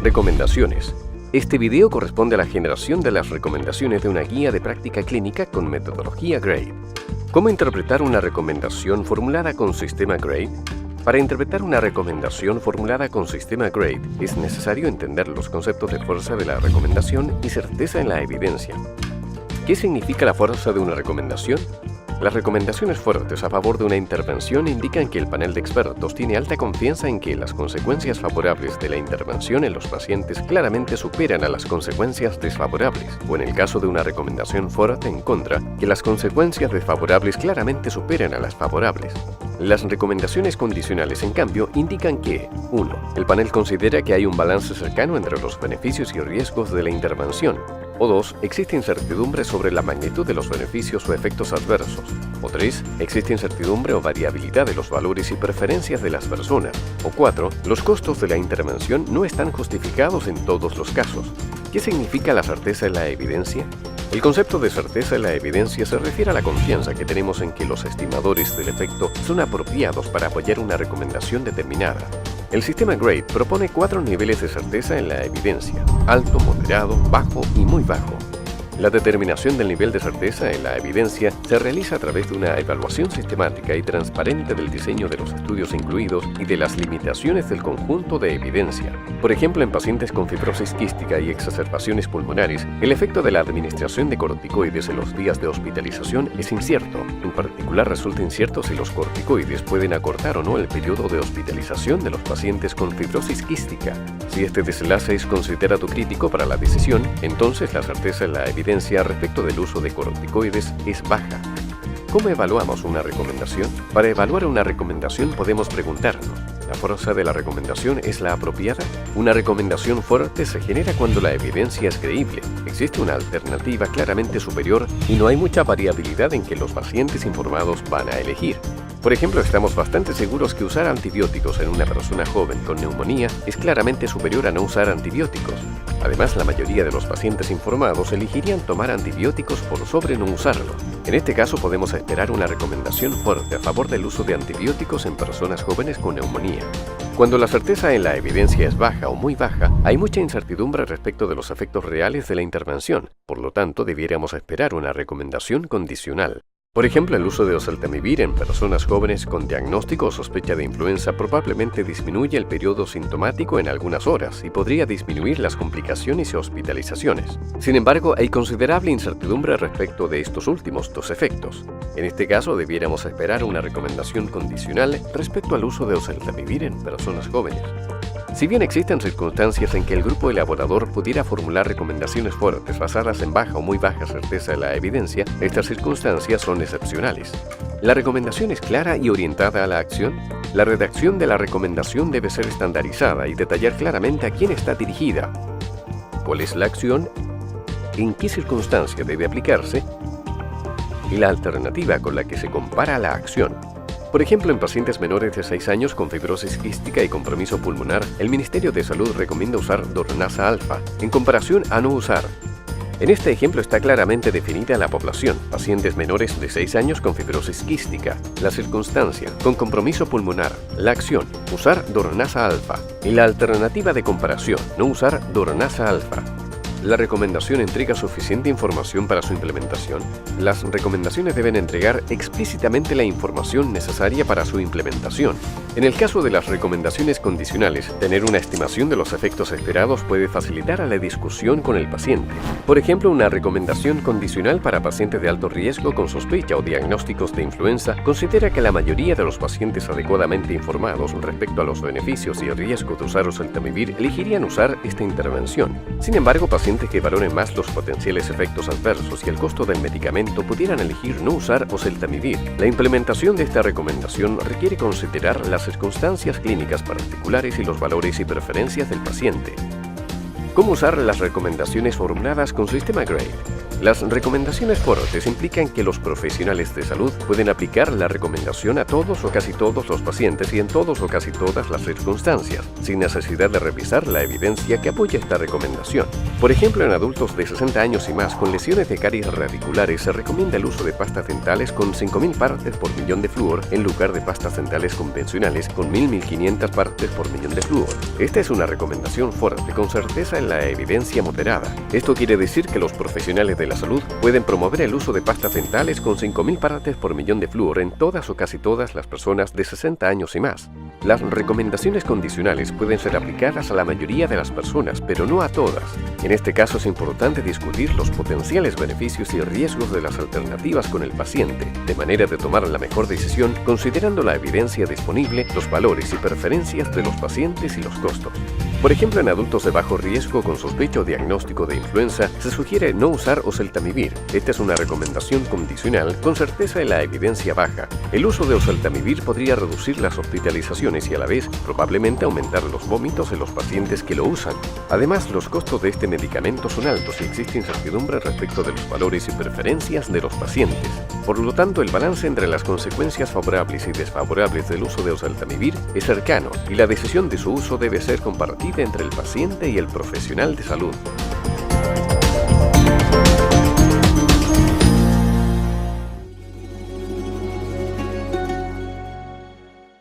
Recomendaciones. Este video corresponde a la generación de las recomendaciones de una guía de práctica clínica con metodología GRADE. ¿Cómo interpretar una recomendación formulada con sistema GRADE? Para interpretar una recomendación formulada con sistema GRADE es necesario entender los conceptos de fuerza de la recomendación y certeza en la evidencia. ¿Qué significa la fuerza de una recomendación? Las recomendaciones fuertes a favor de una intervención indican que el panel de expertos tiene alta confianza en que las consecuencias favorables de la intervención en los pacientes claramente superan a las consecuencias desfavorables, o en el caso de una recomendación fuerte en contra, que las consecuencias desfavorables claramente superan a las favorables. Las recomendaciones condicionales, en cambio, indican que 1. El panel considera que hay un balance cercano entre los beneficios y riesgos de la intervención. O 2. Existe incertidumbre sobre la magnitud de los beneficios o efectos adversos. O 3. Existe incertidumbre o variabilidad de los valores y preferencias de las personas. O 4. Los costos de la intervención no están justificados en todos los casos. ¿Qué significa la certeza en la evidencia? El concepto de certeza en la evidencia se refiere a la confianza que tenemos en que los estimadores del efecto son apropiados para apoyar una recomendación determinada. El sistema GRADE propone 4 niveles de certeza en la evidencia: alto, moderado, bajo y muy bajo. La determinación del nivel de certeza en la evidencia se realiza a través de una evaluación sistemática y transparente del diseño de los estudios incluidos y de las limitaciones del conjunto de evidencia. Por ejemplo, en pacientes con fibrosis quística y exacerbaciones pulmonares, el efecto de la administración de corticoides en los días de hospitalización es incierto. En particular, resulta incierto si los corticoides pueden acortar o no el periodo de hospitalización de los pacientes con fibrosis quística. Si este desenlace es considerado crítico para la decisión, entonces la certeza en la evidencia respecto del uso de corticoides es baja. ¿Cómo evaluamos una recomendación? Para evaluar una recomendación podemos preguntarnos: ¿la fuerza de la recomendación es la apropiada? Una recomendación fuerte se genera cuando la evidencia es creíble, existe una alternativa claramente superior y no hay mucha variabilidad en que los pacientes informados van a elegir. Por ejemplo, estamos bastante seguros que usar antibióticos en una persona joven con neumonía es claramente superior a no usar antibióticos. Además, la mayoría de los pacientes informados elegirían tomar antibióticos por sobre no usarlo. En este caso, podemos esperar una recomendación fuerte a favor del uso de antibióticos en personas jóvenes con neumonía. Cuando la certeza en la evidencia es baja o muy baja, hay mucha incertidumbre respecto de los efectos reales de la intervención. Por lo tanto, debiéramos esperar una recomendación condicional. Por ejemplo, el uso de oseltamivir en personas jóvenes con diagnóstico o sospecha de influenza probablemente disminuye el periodo sintomático en algunas horas y podría disminuir las complicaciones y hospitalizaciones. Sin embargo, hay considerable incertidumbre respecto de estos últimos 2 efectos. En este caso, debiéramos esperar una recomendación condicional respecto al uso de oseltamivir en personas jóvenes. Si bien existen circunstancias en que el grupo elaborador pudiera formular recomendaciones fuertes basadas en baja o muy baja certeza de la evidencia, estas circunstancias son excepcionales. ¿La recomendación es clara y orientada a la acción? La redacción de la recomendación debe ser estandarizada y detallar claramente a quién está dirigida, cuál es la acción, en qué circunstancia debe aplicarse y la alternativa con la que se compara la acción. Por ejemplo, en pacientes menores de 6 años con fibrosis quística y compromiso pulmonar, el Ministerio de Salud recomienda usar Dornasa alfa, en comparación a no usar. En este ejemplo está claramente definida la población: pacientes menores de 6 años con fibrosis quística, la circunstancia, con compromiso pulmonar, la acción, usar Dornasa alfa, y la alternativa de comparación, no usar Dornasa alfa. ¿La recomendación entrega suficiente información para su implementación? Las recomendaciones deben entregar explícitamente la información necesaria para su implementación. En el caso de las recomendaciones condicionales, tener una estimación de los efectos esperados puede facilitar a la discusión con el paciente. Por ejemplo, una recomendación condicional para pacientes de alto riesgo con sospecha o diagnósticos de influenza considera que la mayoría de los pacientes adecuadamente informados respecto a los beneficios y riesgos de usar oseltamivir elegirían usar esta intervención. Sin embargo, pacientes que valoren más los potenciales efectos adversos y el costo del medicamento pudieran elegir no usar oseltamivir. La implementación de esta recomendación requiere considerar las circunstancias clínicas particulares y los valores y preferencias del paciente. ¿Cómo usar las recomendaciones formuladas con sistema GRADE? Las recomendaciones fuertes implican que los profesionales de salud pueden aplicar la recomendación a todos o casi todos los pacientes y en todos o casi todas las circunstancias, sin necesidad de revisar la evidencia que apoya esta recomendación. Por ejemplo, en adultos de 60 años y más con lesiones de caries radiculares se recomienda el uso de pastas dentales con 5.000 partes por millón de flúor en lugar de pastas dentales convencionales con 1.500 partes por millón de flúor. Esta es una recomendación fuerte con certeza en la evidencia moderada. Esto quiere decir que los profesionales de la salud pueden promover el uso de pastas dentales con 5.000 partes por millón de flúor en todas o casi todas las personas de 60 años y más. Las recomendaciones condicionales pueden ser aplicadas a la mayoría de las personas, pero no a todas. En este caso es importante discutir los potenciales beneficios y riesgos de las alternativas con el paciente, de manera de tomar la mejor decisión considerando la evidencia disponible, los valores y preferencias de los pacientes y los costos. Por ejemplo, en adultos de bajo riesgo con sospecha o diagnóstico de influenza, se sugiere no usar oseltamivir. Esta es una recomendación condicional con certeza en la evidencia baja. El uso de oseltamivir podría reducir las hospitalizaciones y a la vez probablemente aumentar los vómitos en los pacientes que lo usan. Además, los costos de este medicamento son altos y existe incertidumbre respecto de los valores y preferencias de los pacientes. Por lo tanto, el balance entre las consecuencias favorables y desfavorables del uso de oseltamivir es cercano y la decisión de su uso debe ser compartida entre el paciente y el profesional de salud.